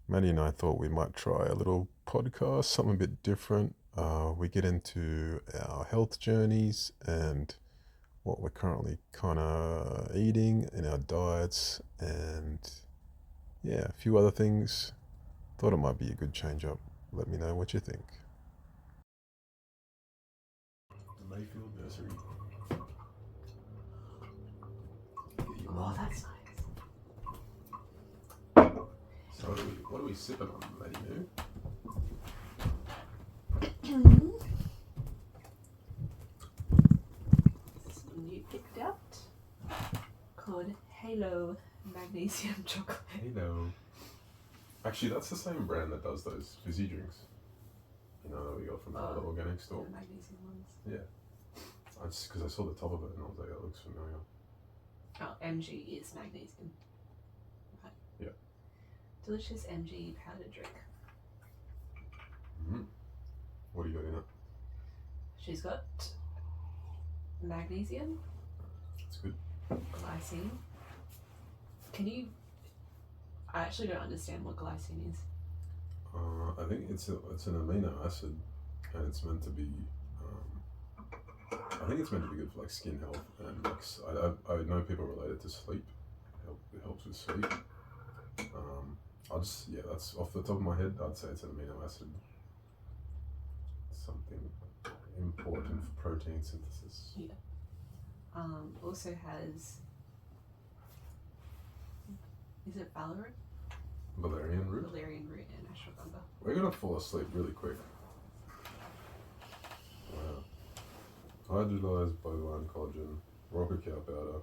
Maddie and I thought we might try a little podcast, something a bit different. We get into our health journeys and what we're currently kind of eating in our diets, and yeah, a few other things. Thought it might be a good change up. Let me know what you think. The Mayfield Nursery. Oh, that's nice. So what are we sipping on, Maddie? This is one you picked out called Halo Magnesium Chocolate. Hello. Actually, that's the same brand that does those fizzy drinks. You know, that we got from the other organic store. The magnesium ones. Yeah. I just because I saw the top of it and I was like, that looks familiar. Oh, MG is magnesium. Right. Yeah. Delicious MG powder drink. Mm-hmm. What do you got in it? She's got magnesium. It's good. Glycine. Can you... I actually don't understand what glycine is. I think it's an amino acid, and it's meant to be. I think it's meant to be good for like skin health, and like I know people relate it to sleep. It helps with sleep. That's off the top of my head. I'd say it's an amino acid. Something important for protein synthesis. Yeah. Also has... Is it valerian? Valerian root. Valerian root and ashwagandha. We're gonna fall asleep really quick. Wow. Hydrolyzed bovine collagen, raw cacao powder,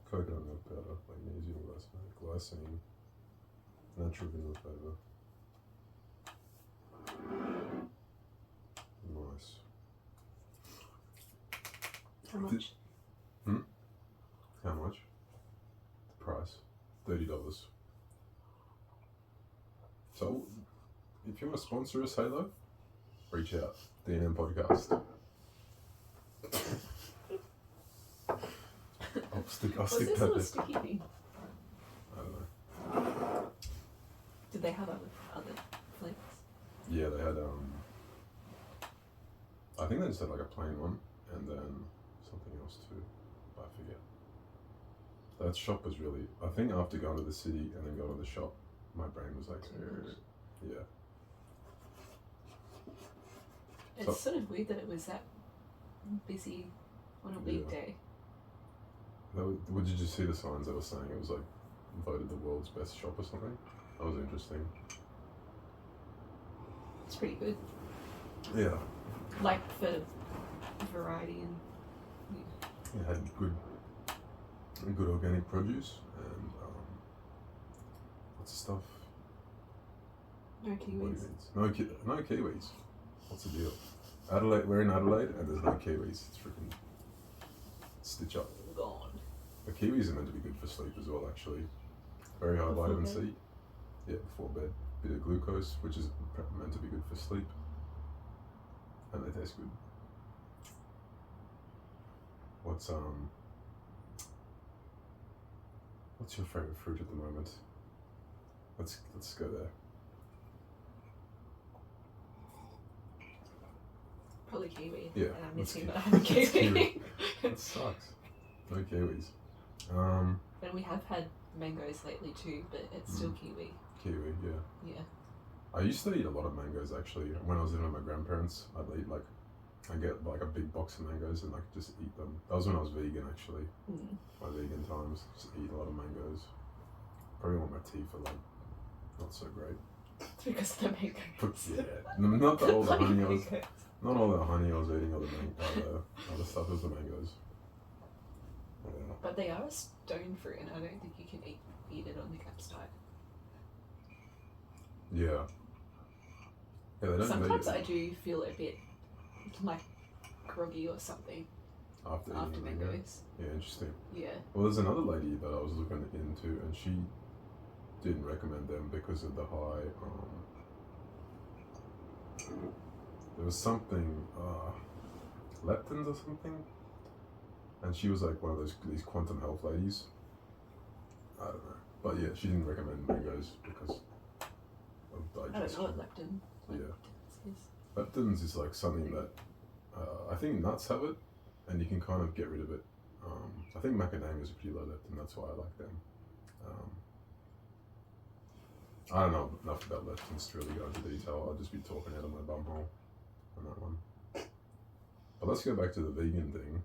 coconut milk powder, magnesium glycine, natural vanilla flavor. Nice. How much? How much? The price? $30. So, if you want to sponsor us, Halo, reach out. DNM Podcast. I'll stick What's that this little there. sticky thing? I don't know. Did they have other flavors? Yeah, they had I think they just had like a plain one and then something else too. I forget. That shop was really. I think after going to the city and then going to the shop, my brain was like, yeah. It's sort of weird that it was that busy on a weekday. Did you just see the signs that were saying it was like voted the world's best shop or something? That was interesting. It's pretty good. Yeah. Like for variety and... It had good organic produce and what's the stuff? No kiwis. No kiwis. What's the deal? Adelaide. We're in Adelaide and there's no kiwis. It's freaking stitch up. Gone. The kiwis are meant to be good for sleep as well, actually. Very high Before vitamin bed? C. Yeah, before bed. Bit of glucose, which is meant to be good for sleep. And they taste good. What's your favorite fruit at the moment? Let's go there. Probably kiwi. Yeah. And I'm missing that I have a kiwi. That sucks. No kiwis. And we have had mangoes lately too, but it's still kiwi. Kiwi, yeah. Yeah. I used to eat a lot of mangoes actually. When I was living with my grandparents, I'd get like a big box of mangoes and like just eat them. That was when I was vegan actually. My vegan times, just eat a lot of mangoes. Probably want my teeth are like not so great. It's because of the mangoes. Yeah, not the, all the Bloody honey I was, mangoes. not all the honey I was eating, all the other stuff. It was the mangoes. Yeah. But they are a stone fruit, and I don't think you can eat it on the CAPS diet. Yeah. Yeah, they don't. Sometimes I do feel a bit like groggy or something after after mango. mangoes. Yeah, interesting. Yeah. Well, there's another lady that I was looking into, and she didn't recommend them because of the high. There was something, leptins or something, and she was like one of these quantum health ladies. I don't know, but yeah, she didn't recommend mangoes because I don't know what leptin. Yeah. Is. Leptins is like something that I think nuts have it, and you can kind of get rid of it. I think macadamias are pretty low leptin. That's why I like them. I don't know enough about leptins to really go into detail. I'll just be talking out of my bum hole on that one. But let's go back to the vegan thing.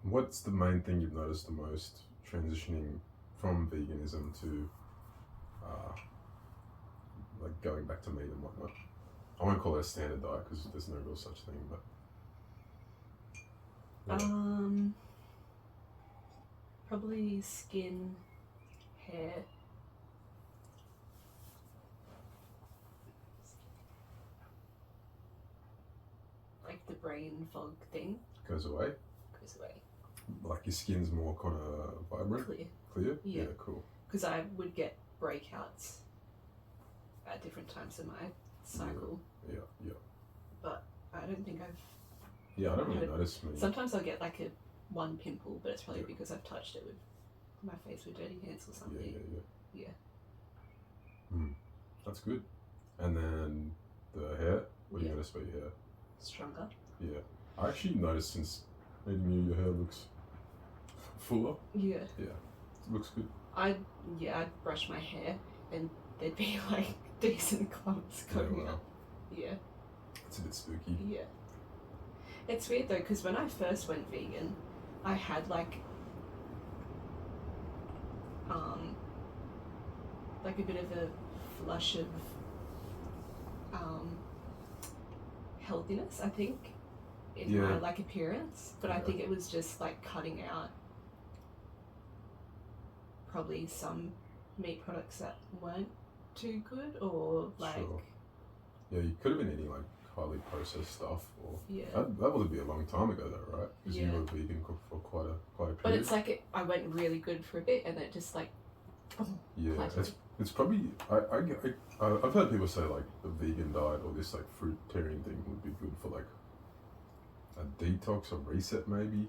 What's the main thing you've noticed the most transitioning from veganism to like going back to meat and whatnot? I won't call it a standard diet because there's no real such thing, but probably skin, hair. Like the brain fog thing goes away. Like your skin's more kind of vibrant, clear. Yeah, cool. Because I would get breakouts at different times in my cycle. Yeah. But I don't think I've. Yeah, I don't really notice me. Sometimes I'll get like one pimple, but it's probably because I've touched it with my face with dirty hands or something. Yeah. That's good. And then the hair. What do you notice about your hair? Stronger. Yeah. I actually noticed since meeting you, your hair looks fuller. Yeah. It looks good. I'd brush my hair and there'd be like decent clumps coming up. Yeah. It's a bit spooky. Yeah. It's weird though, because when I first went vegan, I had like a bit of a flush of healthiness, I think, in my like appearance, but I think it was just like cutting out probably some meat products that weren't too good, or like yeah, you could have been eating like highly processed stuff, or that would be a long time ago though, right? Because you were vegan for quite a period. But it's like I went really good for a bit and it just like it's probably I've heard people say like the vegan diet or this like fruitarian thing would be good for like a detox or reset maybe,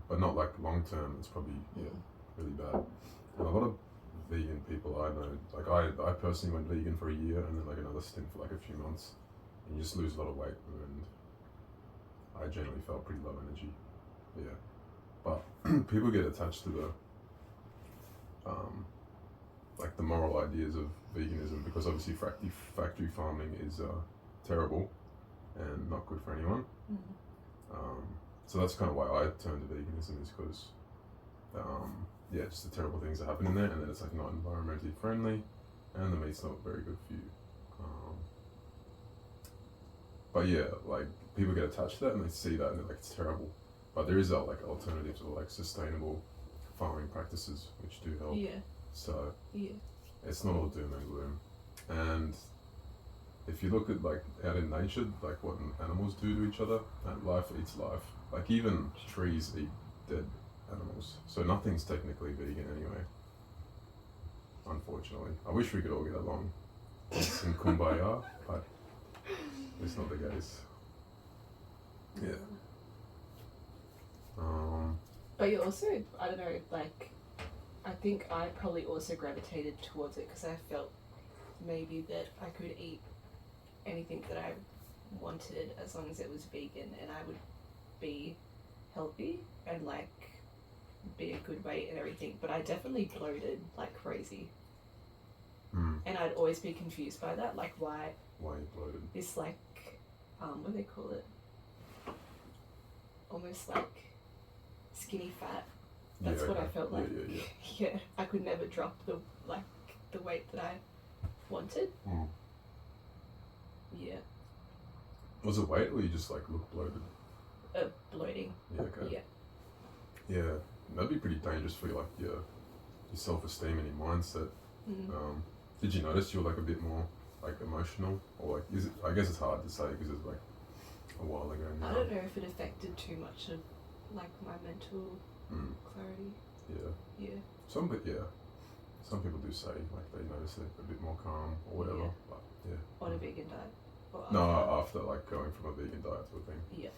but not like long term. It's probably really bad. And a lot of vegan people I know, like I personally went vegan for a year and then like another stint for like a few months, and you just lose a lot of weight, and I generally felt pretty low energy. But people get attached to the like the moral ideas of veganism, because obviously factory farming is terrible and not good for anyone. So that's kind of why I turned to veganism, is because just the terrible things that happen in there, and then it's like not environmentally friendly, and the meat's not very good for you. But like people get attached to that and they see that and they're like, it's terrible. But there is like alternatives or like sustainable farming practices which do help. So it's not all doom and gloom. And if you look at like out in nature, like what animals do to each other, and life eats life. Like even trees eat dead animals. So nothing's technically vegan anyway. Unfortunately. I wish we could all get along in kumbaya, but it's not the case. But you also, I don't know, like, I think I probably also gravitated towards it because I felt maybe that I could eat anything that I wanted as long as it was vegan, and I would be healthy and like be a good weight and everything. But I definitely bloated like crazy. And I'd always be confused by that, like why you bloated? This like what do they call it? Almost like skinny fat. That's what I felt like. Yeah, I could never drop the weight that I wanted. Yeah. Was it weight or you just like looked bloated? Bloating. Yeah. Okay. Yeah. That'd be pretty dangerous for your self-esteem and your mindset. Did you notice you were like a bit more like emotional, or like is it? I guess it's hard to say because it's like a while ago now. I don't know if it affected too much of like my mental clarity. Yeah. Some people do say like they notice it a bit more calm or whatever. But on a vegan diet. No, after like going from a vegan diet to a thing. Yeah.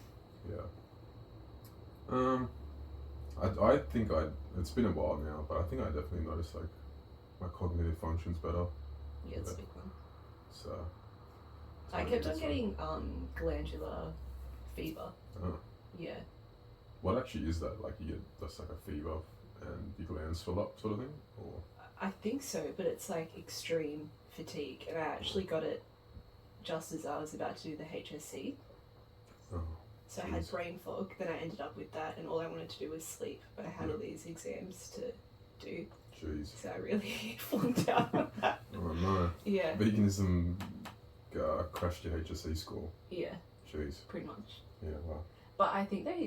I I think it's been a while now, but I think I definitely noticed like my cognitive function's better. Yeah, it's a big one. So I kept on getting glandular fever. Oh. Yeah. What actually is that? Like you get just like a fever and your glands fill up, sort of thing, or? I think so, but it's like extreme fatigue, and I actually got it just as I was about to do the HSC. Oh. So I had brain fog, then I ended up with that, and all I wanted to do was sleep, but I had all these exams to do. Jeez. So I really flunked out on that. Oh no. Yeah. Veganism crashed your HSC score. Yeah. Jeez. Pretty much. Yeah, wow. But I think that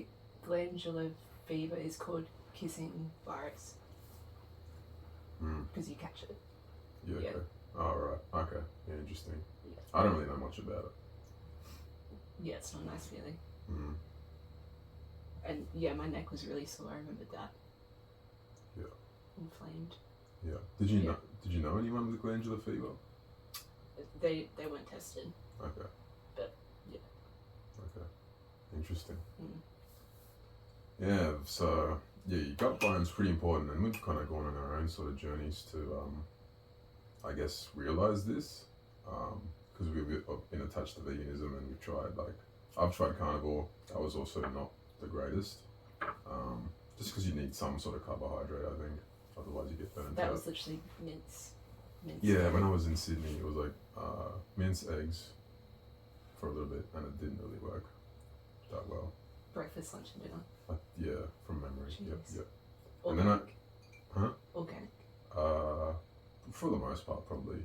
glandular fever is called kissing virus. Because you catch it. Yeah, Yeah. okay. Oh, right. Okay. Yeah, interesting. Yeah. I don't really know much about it. Yeah, it's not a nice feeling. And yeah, my neck was really sore. I remembered that. Yeah. Inflamed. Yeah. Did you know anyone with glandular fever? They weren't tested. Okay. But yeah. Okay. Interesting. Mm. Yeah. So yeah, your gut biome's pretty important, and we've kind of gone on our own sort of journeys to, I guess, realize this, because we've been attached to veganism, and we've tried I've tried carnivore. That was also not the greatest. Just because you need some sort of carbohydrate, I think. Otherwise, you get burnt out. That was literally mince. Yeah, when I was in Sydney, it was like mince eggs for a little bit, and it didn't really work that well. Breakfast, lunch, and dinner. Yeah, from memory. Jeez. Yep. Organic. And then Organic. for the most part, probably.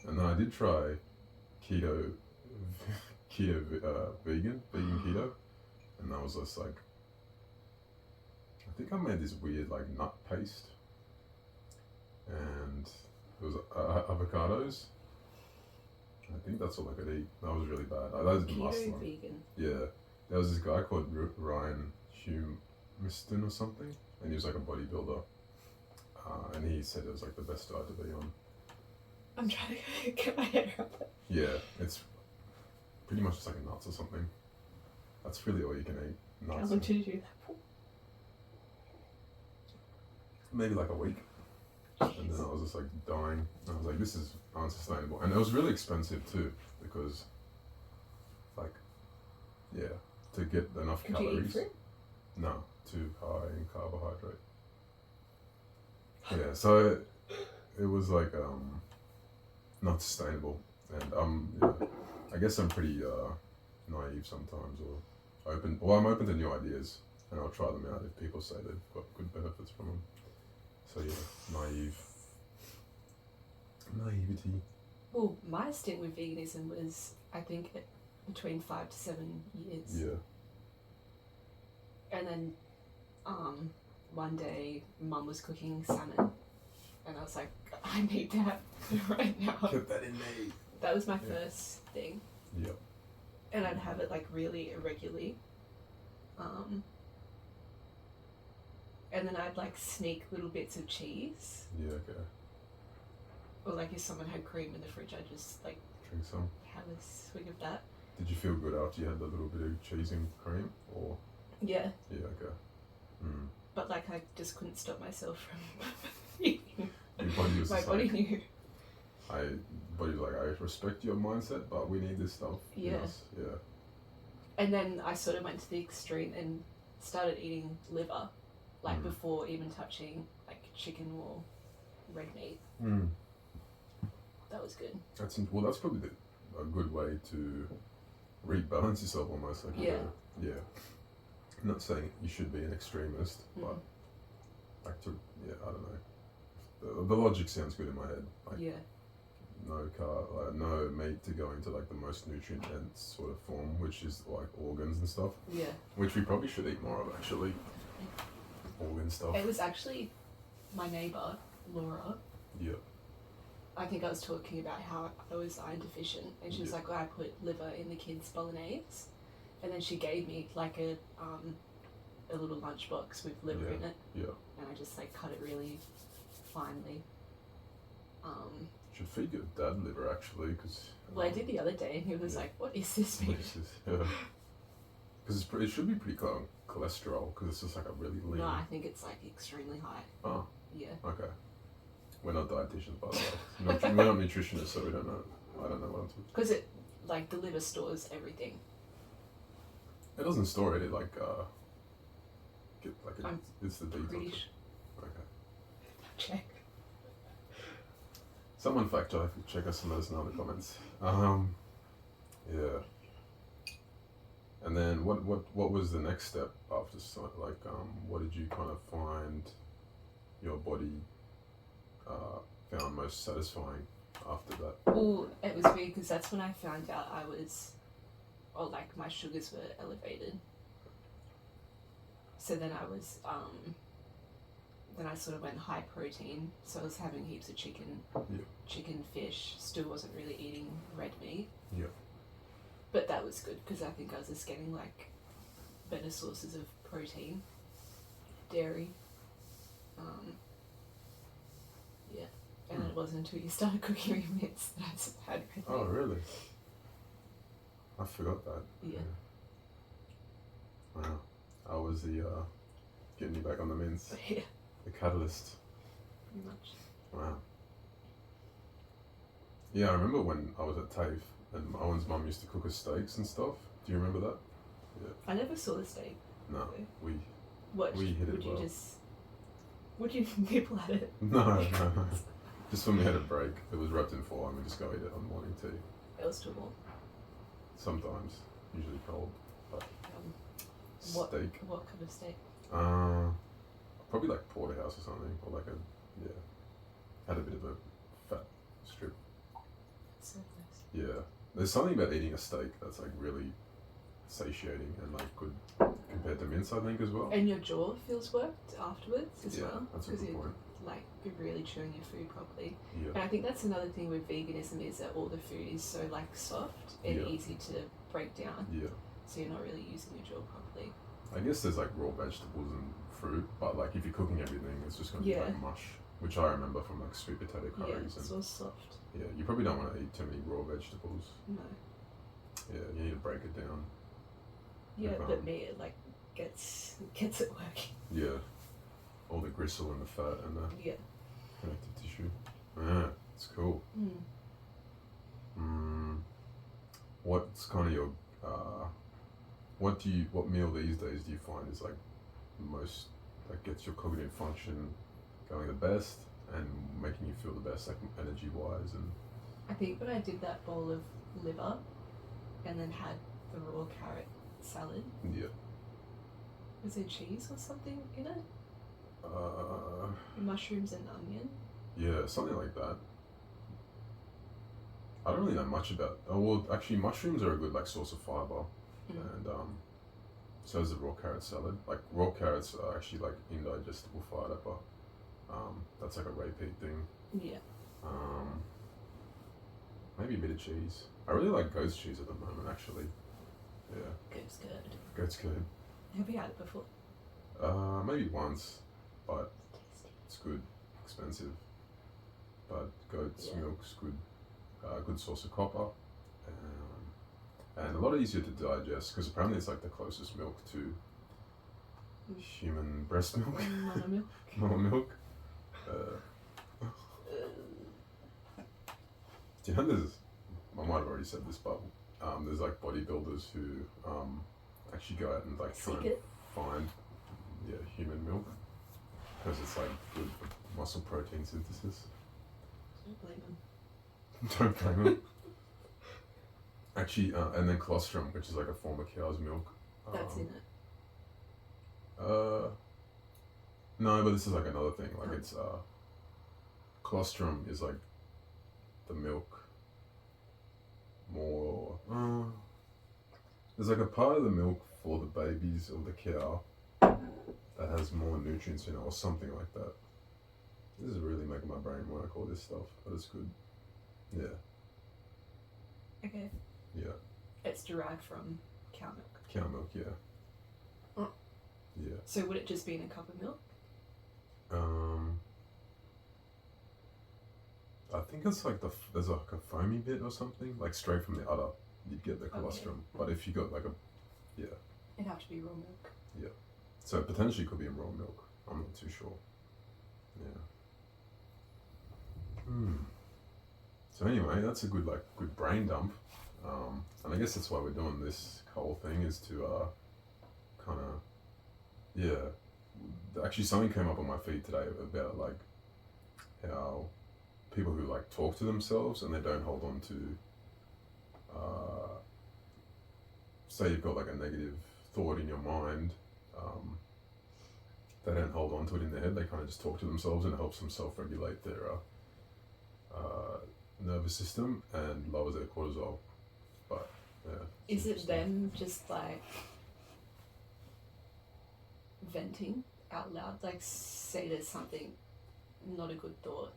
And then I did try keto, vegan keto, and that was just like, I think I made this weird like nut paste, and it was avocados. I think that's all I could eat. That was really bad. That was the last Keto one. vegan. Yeah, there was this guy called Ryan Humiston or something, and he was like a bodybuilder, and he said it was like the best diet to be on. I'm trying to get my head around that. Yeah, it's pretty much just like nuts or something. That's really all you can eat. Nuts. How long did you do that for? Maybe like a week. And then I was just like dying. I was like, this is unsustainable. And it was really expensive too, because to get enough Could calories. you eat fruit? No, too high in carbohydrate. Yeah, so it was like not sustainable. And I guess I'm pretty naive sometimes, or open. Well, I'm open to new ideas, and I'll try them out if people say they've got good benefits from them. So yeah, naivety. Well, my stint with veganism was, I think, between 5 to 7 years. Yeah. And then one day Mum was cooking salmon, and I was like, I need that right now. Kept that in me. That was my first thing. Yep. And I'd have it like really irregularly. And then I'd like sneak little bits of cheese. Yeah, okay. Or like if someone had cream in the fridge, I'd just like Drink some. have a swig of that. Did you feel good after you had the little bit of cheese and cream, or? Yeah. Yeah, okay. But like I just couldn't stop myself from eating. Your body was My just body like, knew. body's like, I respect your mindset, but we need this stuff. Yeah. Yes. Yeah. And then I sort of went to the extreme and started eating liver, like before even touching like chicken or red meat. That was good. That's probably a good way to rebalance yourself almost. Like Yeah. Yeah. I'm not saying you should be an extremist, but I don't know. The logic sounds good in my head. Like, yeah. No meat to go into like the most nutrient dense sort of form, which is like organs and stuff. Yeah. Which we probably should eat more of actually. Organ stuff. It was actually my neighbour, Laura. Yeah. I think I was talking about how I was iron deficient, and she was like, well, I put liver in the kids' bolognese, and then she gave me like a little lunchbox with liver in it. Yeah. And I just like cut it really finely. Should feed your dad liver actually, because. Well, I did the other day, and he was like, "What is this meat?" Yeah. Because it should be pretty low cholesterol, because it's just like a really lean. No, I think it's like extremely high. Oh. Yeah. Okay. We're not dietitians, by the way. We're not nutritionists, so we don't know. I don't know what I'm talking. Because it, like, the liver stores everything. It doesn't store it. It it's the Pretty detox. Okay. Check. Someone fact check us and let us know in the comments. Yeah. And then what was the next step after what did you kind of find your body found most satisfying after that? Well, it was weird because that's when I found out my sugars were elevated. So then then I sort of went high protein. So I was having heaps of chicken, fish. Still wasn't really eating red meat. Yeah. But that was good because I think I was just getting like better sources of protein, dairy. Yeah. And then it wasn't until you started cooking your mince that I had red meat. Oh, really? I forgot that. Yeah. Wow. I was the getting you back on the mince. Yeah. The catalyst. Pretty much. Wow. Yeah, I remember when I was at TAFE and Owen's mum used to cook us steaks and stuff. Do you remember that? Yeah. I never saw the steak. No, we hit it well. Would you nibble at it? No. Just when we had a break, it was wrapped in foil and we just go eat it on morning tea. It was too warm. Sometimes, usually cold. But What steak. What kind of steak? Probably like porterhouse or something, or had a bit of a fat strip. So nice. Yeah, there's something about eating a steak that's like really satiating and like good compared to mince, I think, as well. And your jaw feels worked afterwards as well. That's a good point. You're really chewing your food properly. Yeah. And I think that's another thing with veganism is that all the food is so like soft and easy to break down. Yeah. So you're not really using your jaw properly. I guess there's like raw vegetables and fruit, but like if you're cooking everything, it's just going to be like mush, which I remember from like sweet potato curries. Yeah, it's all soft. Yeah, you probably don't want to eat too many raw vegetables. No. Yeah, you need to break it down. Yeah, but me, it like gets it working. Yeah, all the gristle and the fat and the connective tissue. Yeah, it's cool. What's kind of your what meal these days do you find is like most that gets your cognitive function going the best and making you feel the best, like energy wise? And I think when I did that bowl of liver and then had the raw carrot salad. Yeah. Was there cheese or something in it? Mushrooms and onion? Yeah, something like that. I don't really know much about. Oh well, actually, mushrooms are a good like source of fiber, and so is the raw carrot salad. Like raw carrots are actually like indigestible fiber. That's like a repeat thing. Yeah. Maybe a bit of cheese. I really like goat's cheese at the moment, actually. Yeah. Goat's good. Goat's good. Have you had it before? Maybe once, but Tasty. it's good. Expensive, but goat's milk's good. Good source of copper, and a lot easier to digest because apparently it's like the closest milk to human breast milk. Mother milk. Mother milk. Do you know I might have already said this, but there's like bodybuilders who actually go out and like try and find human milk because it's like good for muscle protein synthesis. Don't blame them. Don't blame them. Actually, and then colostrum, which is like a form of cow's milk. That's in it. No, but this is like another thing. Like it's colostrum is like the milk more. There's like a part of the milk for the babies of the cow that has more nutrients in it, or something like that. This is really making my brain work. All this stuff, but it's good. Yeah. Okay. Yeah. It's derived from cow milk. Cow milk, yeah. Oh. Yeah. So would it just be in a cup of milk? I think it's like there's like a foamy bit or something, like straight from the udder. You'd get the colostrum, but if you got like It'd have to be raw milk. So it potentially could be in raw milk. I'm not too sure. Yeah. So anyway, that's a good brain dump. And I guess that's why we're doing this whole thing, is to kind of, yeah. Actually, something came up on my feed today about like how people who like talk to themselves and they don't hold on to, say you've got like a negative thought in your mind, they don't hold on to it in their head. They kind of just talk to themselves, and it helps them self-regulate their nervous system and lowers their cortisol. But yeah. Is it them just like venting out loud? Like, say there's something not a good thought,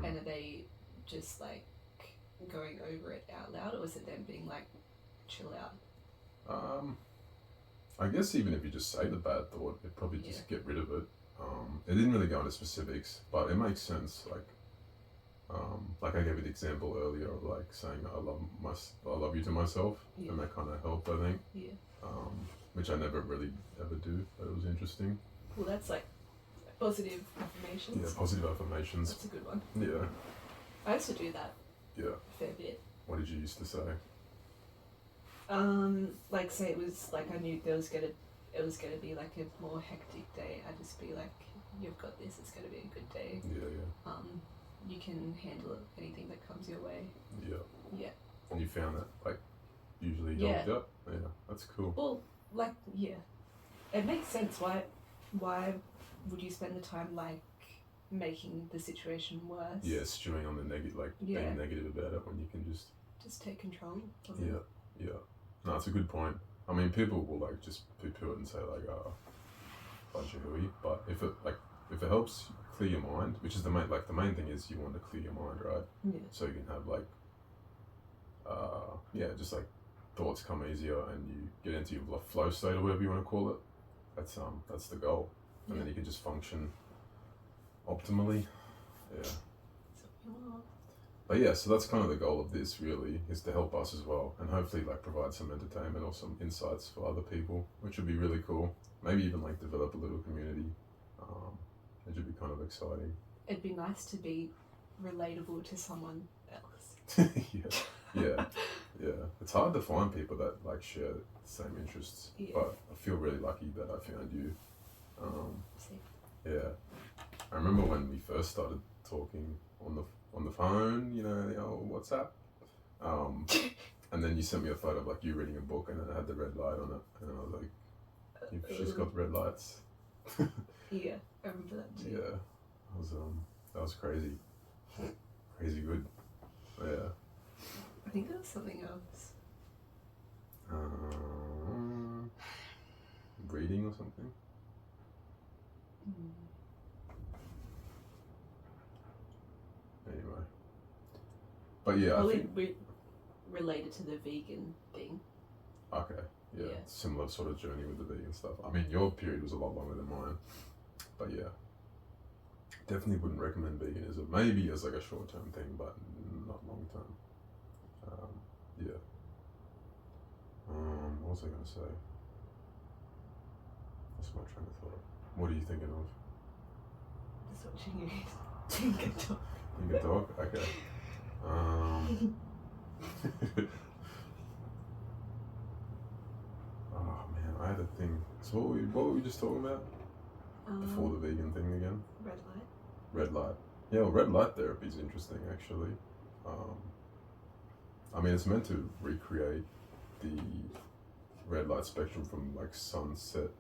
and are they just like going over it out loud, or is it them being like, chill out? I guess even if you just say the bad thought, it'd probably just get rid of it. It didn't really go into specifics, but it makes sense. Like I gave you the example earlier of like saying I love you to myself, and that kind of helped, I think. Yeah. Which I never really ever do, but it was interesting. Well, that's like positive affirmations. Yeah, positive affirmations. That's a good one. Yeah. I used to do that. Yeah. A fair bit. What did you used to say? Like say it was like I knew it was gonna be like a more hectic day. I'd just be like, you've got this. It's gonna be a good day. Yeah. You can handle anything that comes your way. Yeah. Yeah. And you found that like usually helped up. Yeah, that's cool. Well, like it makes sense. Why would you spend the time like making the situation worse? Yeah, stewing on the negative, being negative about it, when you can just take control of it. Yeah. No, it's a good point. I mean, people will like just poo-poo it and say like, bunch of hooey. But if it helps clear your mind, which is the main thing is you want to clear your mind, right? Yeah. So you can have like, just like thoughts come easier, and you get into your flow state or whatever you want to call it. That's the goal, and then you can just function optimally. Yeah. But yeah, so that's kind of the goal of this, really, is to help us as well, and hopefully like provide some entertainment or some insights for other people, which would be really cool. Maybe even like develop a little community. It should be kind of exciting. It'd be nice to be relatable to someone else. Yeah. It's hard to find people that like share the same interests, but I feel really lucky that I found you. Yeah. I remember when we first started talking on the phone, the old WhatsApp. And then you sent me a photo of like you reading a book, and it had the red light on it, and I was like, she's got red lights. Yeah, I remember that too. Yeah, that was crazy. Crazy good. Yeah. I think there was something else. Reading or something. Anyway. But yeah, I think we related to the vegan thing. Okay. Yeah. Similar sort of journey with the vegan stuff. I mean, your period was a lot longer than mine. But yeah. Definitely wouldn't recommend veganism. Maybe as like a short-term thing, but not long-term. Yeah. What was I going to say? That's my train of thought. What are you thinking of? Just watching you think a dog. Think a dog? Okay. Oh man, I had a thing. So what were we just talking about? Before the vegan thing again? Red light. Red light. Yeah, well, red light therapy is interesting actually. I mean, it's meant to recreate the red light spectrum from like sunset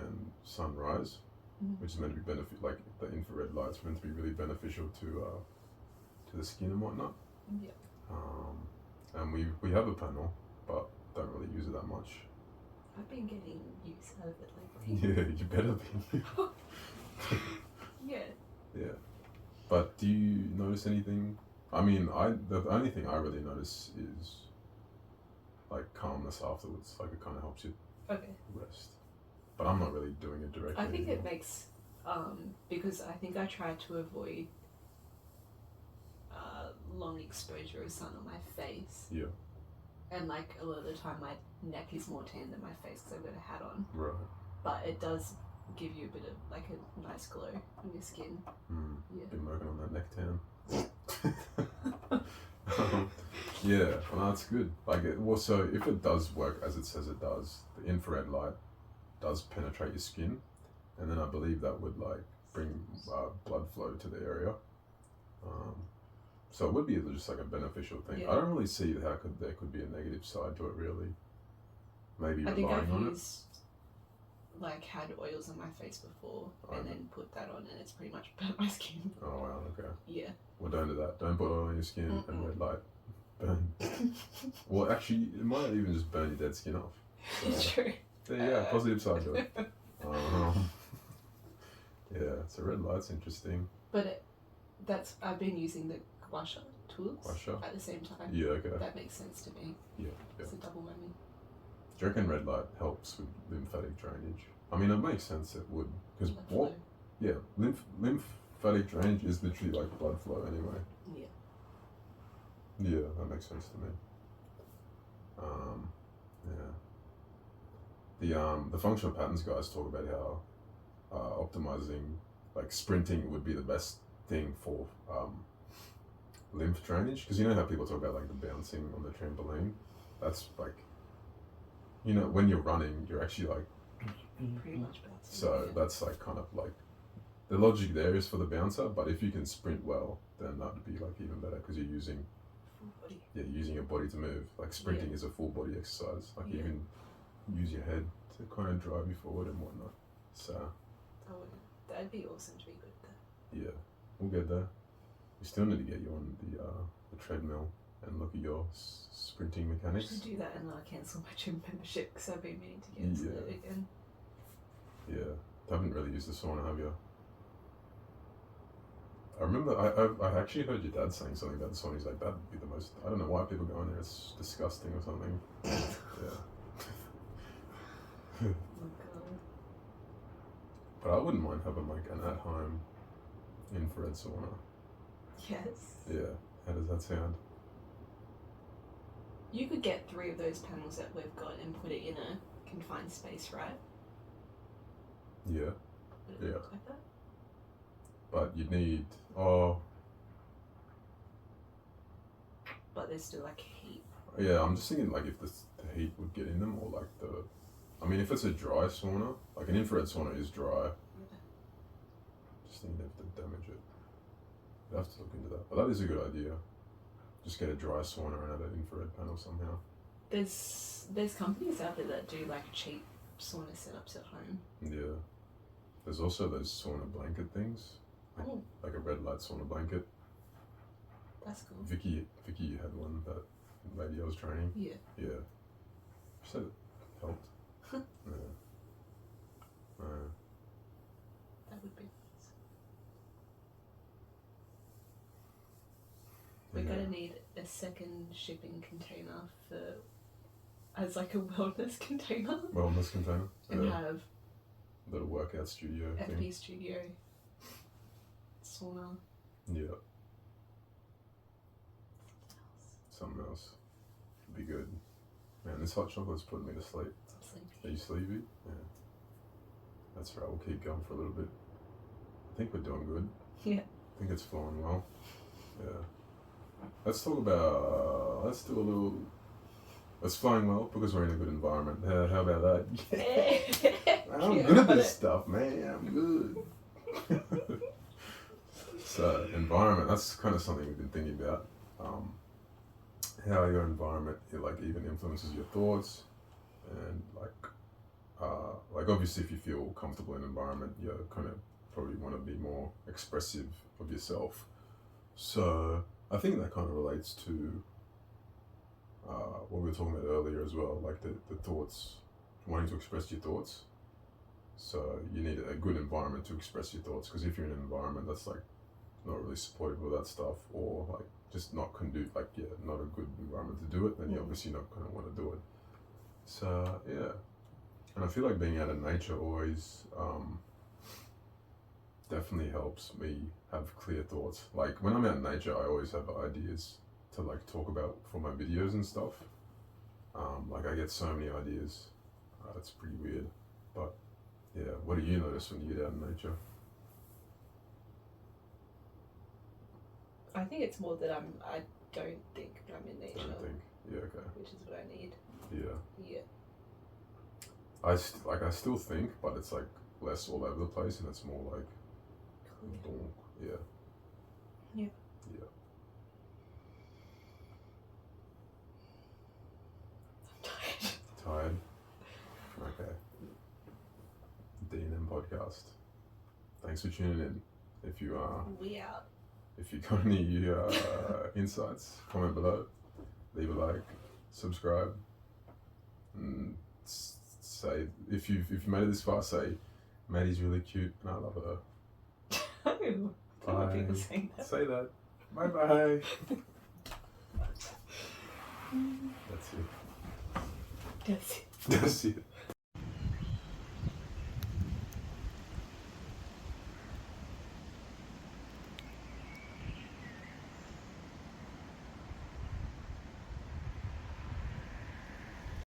and sunrise, which is meant to be like the infrared light's meant to be really beneficial to the skin and whatnot. Yeah. And we have a panel, but don't really use it that much. I've been getting use out of it lately. Yeah, you better be. Yeah. Yeah. But do you notice anything? I mean, the only thing I really notice is like calmness afterwards. Like it kind of helps you rest. But I'm not really doing it directly. I think anymore. it makes because I think I try to avoid long exposure of sun on my face. Yeah. and like a lot of the time my neck is more tan than my face because I've got a hat on. Right. But it does give you a bit of like a nice glow on your skin. Yeah. Been working on that neck tan. Yeah, well, that's good. Like, so if it does work as it says it does, the infrared light does penetrate your skin, and then I believe that would like bring blood flow to the area. So it would be just like a beneficial thing. Yeah. I don't really see how there could be a negative side to it, really. Maybe I think relying I've on used like had oils on my face before and then put that on and it's pretty much burnt my skin. Oh wow, okay. Yeah. Well, don't do that. Don't put oil on your skin and red light burn. Well, actually, it might even just burn your dead skin off. So, True. there you go, positive side to it. Yeah, so red light's interesting. But I've been using the gua sha tools at the same time. Yeah, okay. That makes sense to me. Yeah. It's a double whammy. Do you reckon red light helps with lymphatic drainage? I mean, it makes sense it would. Because what? Yeah, lymphatic drainage is literally like blood flow anyway. Yeah. Yeah, that makes sense to me. Yeah. The functional patterns guys talk about how optimizing, like sprinting would be the best thing for lymph drainage. Because you know how people talk about like the bouncing on the trampoline? That's like, you know, when you're running, you're actually like, pretty much bouncing. so that's like kind of like, the logic there is for the bouncer, but if you can sprint well, then that would be like even better because you're using full body. Yeah, using your body to move. Like sprinting is a full body exercise. Like you can use your head to kind of drive you forward and whatnot. So that'd be awesome to be good at that. Yeah, we'll get there. We still need to get you on the treadmill and look at your sprinting I mechanics. should do that and then I'll cancel my gym membership because I've been meaning to cancel it again. Yeah, haven't really used the sauna, have you? I remember I actually heard your dad saying something about the sauna. He's like, that'd be the most, I don't know why people go in there, it's disgusting or something. Yeah. Oh god. But I wouldn't mind having like an at-home infrared sauna. Yes. Yeah, how does that sound? You could get 3 of those panels that we've got and put it in a confined space, right? Yeah. Would it look like that? But you'd need, but there's still like heat. Yeah, I'm just thinking like if the heat would get in them or like I mean if it's a dry sauna, like an infrared sauna is dry. Yeah. Just thinking if they damage it. You'd have to look into that. But that is a good idea. Just get a dry sauna and add an infrared panel somehow. There's companies out there that do like cheap sauna setups at home. Yeah. There's also those sauna blanket things. Like a red light sauna blanket. That's cool. Vicky had one, that lady I was training. Yeah. Yeah. She said it helped. Yeah. That would be nice. We're gonna need a second shipping container as like a wellness container. Wellness container. And have little workout studio FP thing. studio, sauna. Yeah. Something else. Would be good. Man, this hot chocolate's putting me to sleep. I'm sleepy. Are you sleepy? Yeah. That's right, we'll keep going for a little bit. I think we're doing good. Yeah. I think it's flowing well. Yeah. Let's talk about, let's flying well because we're in a good environment. How about that? Yeah. I'm good at this stuff, man. I'm good. So, environment, that's kind of something we've been thinking about. How your environment, even influences your thoughts, and like obviously if you feel comfortable in an environment, you kind of probably want to be more expressive of yourself. So I think that kind of relates to what we were talking about earlier as well, like the thoughts, wanting to express your thoughts. So you need a good environment to express your thoughts, because if you're in an environment that's like not really supportive of that stuff, or like just not not a good environment to do it, then you're obviously not going to want to do it. So yeah, and I feel like being out in nature always definitely helps me have clear thoughts. Like when I'm out in nature, I always have ideas to like talk about for my videos and stuff. Like I get so many ideas. It's pretty weird. But yeah, what do you notice when you get out in nature? I think it's more that I don't think I'm in nature. Don't think. Yeah, okay. Which is what I need. Yeah. Yeah. I still think, but it's like less all over the place, and it's more like, boom. Yeah. Yeah. Yeah. I'm tired. Tired. Okay. DNM Podcast. Thanks for tuning in. If you We out. If you got any insights, comment below. Leave a like, subscribe, and say if you've made it this far, say Maddie's really cute and I love her. Oh, I don't want people saying that. Say that. Bye bye. That's it. That's it. That's it.